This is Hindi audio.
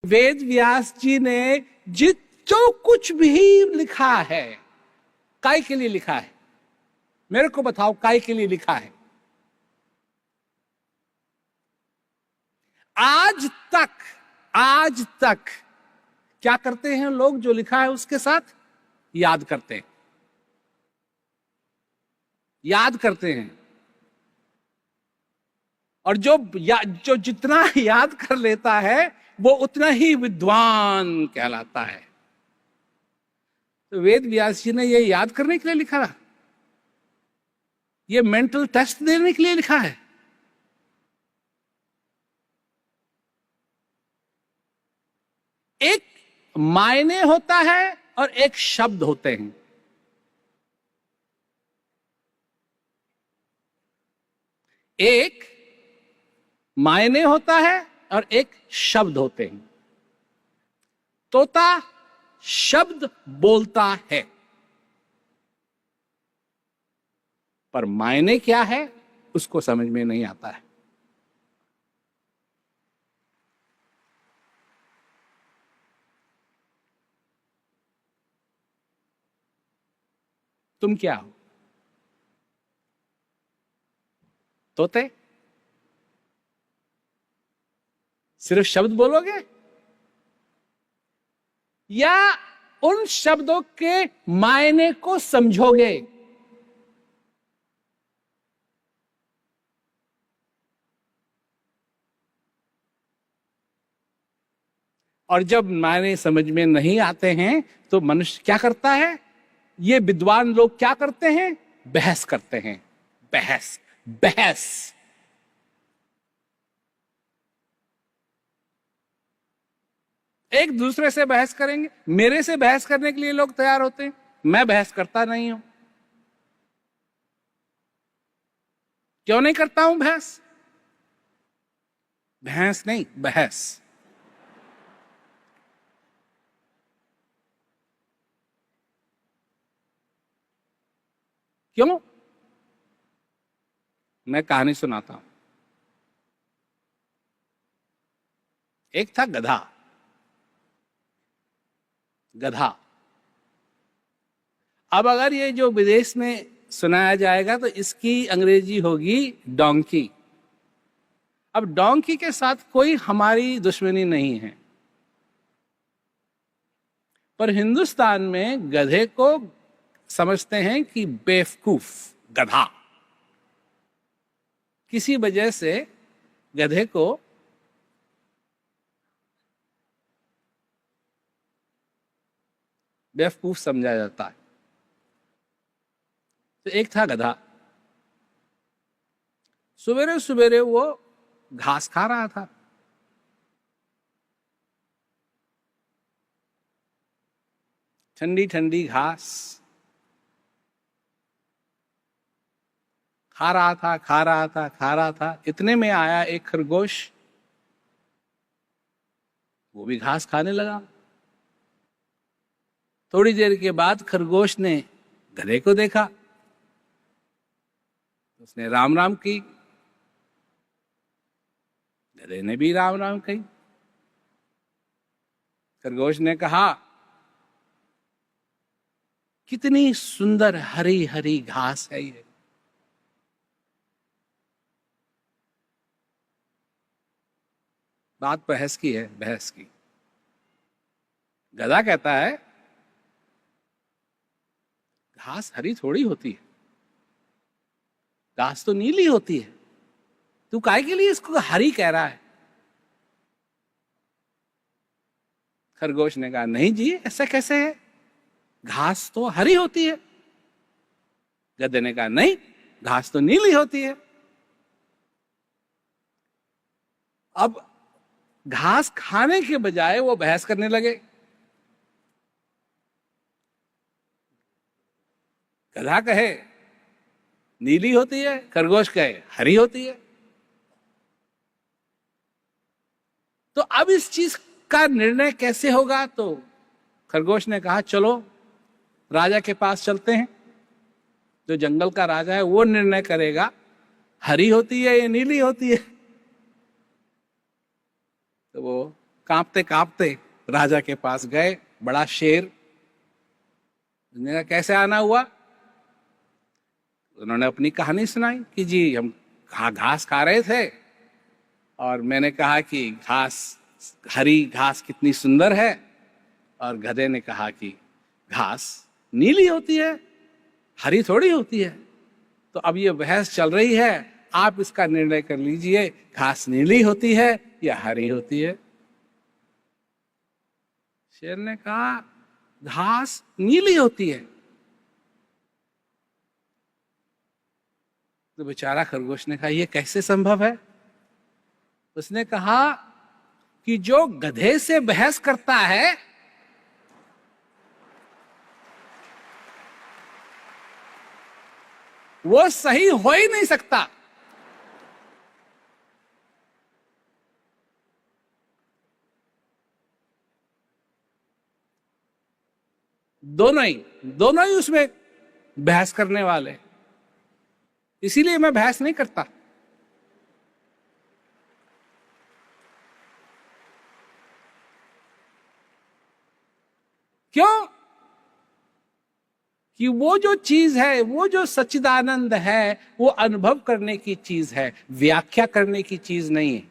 वेद व्यास जी ने जो कुछ भी लिखा है, काय के लिए लिखा है? मेरे को बताओ, काय के लिए लिखा है? आज तक क्या करते हैं लोग? जो लिखा है उसके साथ याद करते हैं, याद करते हैं। और जो जितना याद कर लेता है वो उतना ही विद्वान कहलाता है। तो वेद व्यास जी ने ये याद करने के लिए लिखा, ये मेंटल टेस्ट देने के लिए लिखा है? एक मायने होता है और एक शब्द होते हैं। एक मायने होता है और एक शब्द होते हैं। तोता शब्द बोलता है, पर मायने क्या है उसको समझ में नहीं आता है। तुम क्या हो? तोते? सिर्फ शब्द बोलोगे या उन शब्दों के मायने को समझोगे? और जब मायने समझ में नहीं आते हैं तो मनुष्य क्या करता है? ये विद्वान लोग क्या करते हैं? बहस करते हैं। बहस बहस। एक दूसरे से बहस करेंगे। मेरे से बहस करने के लिए लोग तैयार होते हैं, मैं बहस करता नहीं हूं। क्यों नहीं करता हूं बहस? भैंस नहीं, बहस। क्यों? मैं कहानी सुनाता हूं। एक था गधा। गधा। अब अगर ये जो विदेश में सुनाया जाएगा तो इसकी अंग्रेजी होगी डोंकी। अब डोंकी के साथ कोई हमारी दुश्मनी नहीं है, पर हिंदुस्तान में गधे को समझते हैं कि बेवकूफ, गधा। किसी वजह से गधे को बेवकूफ समझा जाता है। तो एक था गधा। सवेरे सवेरे वो घास खा रहा था। ठंडी ठंडी घास खा रहा था। इतने में आया एक खरगोश, वो भी घास खाने लगा। थोड़ी देर के बाद खरगोश ने गधे को देखा, उसने राम राम की, गधे ने भी राम राम कही। खरगोश ने कहा, कितनी सुंदर हरी हरी घास है ये। बात बहस की है, बहस की। गधा कहता है, घास हरी थोड़ी होती है, घास तो नीली होती है। तू काहे के लिए इसको हरी कह रहा है? खरगोश ने कहा, नहीं जी, ऐसा कैसे है, घास तो हरी होती है। गधे ने कहा, नहीं, घास तो नीली होती है। अब घास खाने के बजाय वो बहस करने लगे। गधा कहे नीली होती है, खरगोश कहे हरी होती है। तो अब इस चीज का निर्णय कैसे होगा? तो खरगोश ने कहा, चलो राजा के पास चलते हैं। जो जंगल का राजा है वो निर्णय करेगा हरी होती है या नीली होती है। तो वो कांपते कांपते राजा के पास गए, बड़ा शेर। उसने कहा कैसे आना हुआ? उन्होंने अपनी कहानी सुनाई कि जी हम घास खा रहे थे और मैंने कहा कि घास, हरी घास कितनी सुंदर है, और गधे ने कहा कि घास नीली होती है, हरी थोड़ी होती है। तो अब ये बहस चल रही है, आप इसका निर्णय कर लीजिए, घास नीली होती है या हरी होती है? शेर ने कहा घास नीली होती है। तो बेचारा खरगोश ने कहा यह कैसे संभव है? उसने कहा कि जो गधे से बहस करता है वो सही हो ही नहीं सकता। दोनों ही उसमें बहस करने वाले, इसीलिए मैं बहस नहीं करता। क्यों? कि वो जो चीज है, वो जो सच्चिदानंद है, वो अनुभव करने की चीज है, व्याख्या करने की चीज नहीं है।